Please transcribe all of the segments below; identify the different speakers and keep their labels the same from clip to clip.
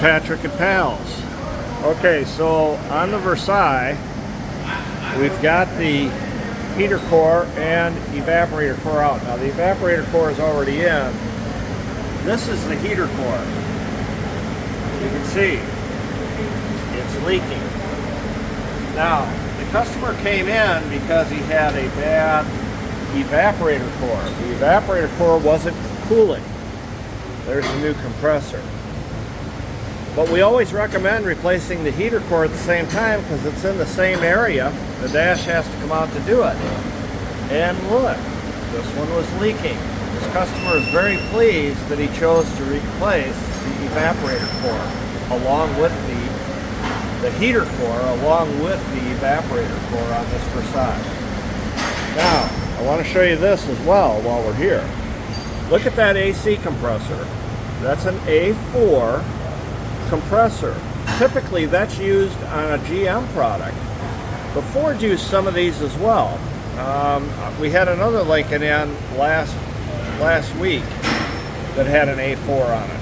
Speaker 1: Patrick at Pals. Okay, so on the Versailles, we've got the heater core and evaporator core out. Now the evaporator core is already in. This is the heater core. You can see it's leaking. Now the customer came in because he had a bad evaporator core. The evaporator core wasn't cooling. There's a new compressor. But we always recommend replacing the heater core at the same time because it's in the same area. The dash has to come out to do it. And look, this one was leaking. This customer is very pleased that he chose to replace the evaporator core along with the heater core along with the evaporator core on this Versailles. Now, I want to show you this as well while we're here. Look at that AC compressor. That's an A4 compressor. Typically that's used on a GM product, but Ford used some of these as well. We had another Lincoln in last week that had an A4 on it.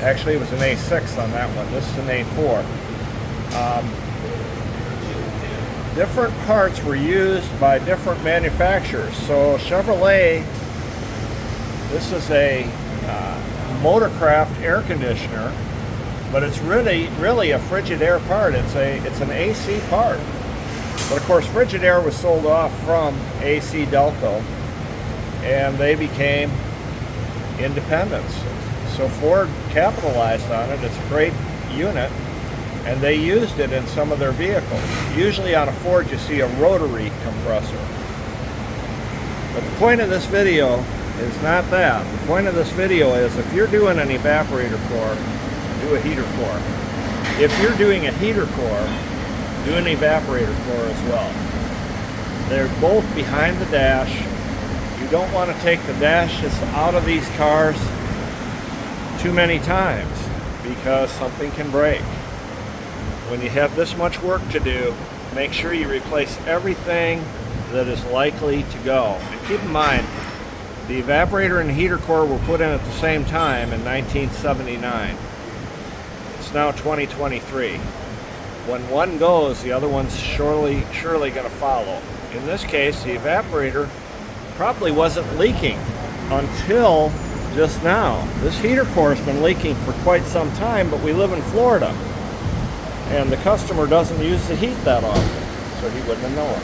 Speaker 1: Actually it was an A6 on that one. This is an A4. Different parts were used by different manufacturers. So Chevrolet, this is a Motorcraft air conditioner, but it's really a Frigidaire part. It's an AC part. But of course Frigidaire was sold off from AC Delco and they became independents. So Ford capitalized on it. It's a great unit and they used it in some of their vehicles. Usually on a Ford you see a rotary compressor. But the point of this video is not that. The point of this video is if you're doing an evaporator core, do a heater core. If you're doing a heater core, do an evaporator core as well. They're both behind the dash. You don't want to take the dashes out of these cars too many times because something can break. When you have this much work to do, make sure you replace everything that is likely to go. And keep in mind, the evaporator and heater core were put in at the same time in 1979. It's now 2023. When one goes, the other one's surely going to follow. In this case, the evaporator probably wasn't leaking until just now. This heater core has been leaking for quite some time, but we live in Florida. And the customer doesn't use the heat that often, so he wouldn't have known.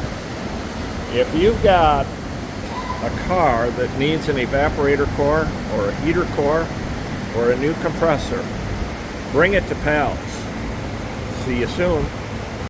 Speaker 1: If you've got a car that needs an evaporator core or a heater core or a new compressor, bring it to Pals. See you soon.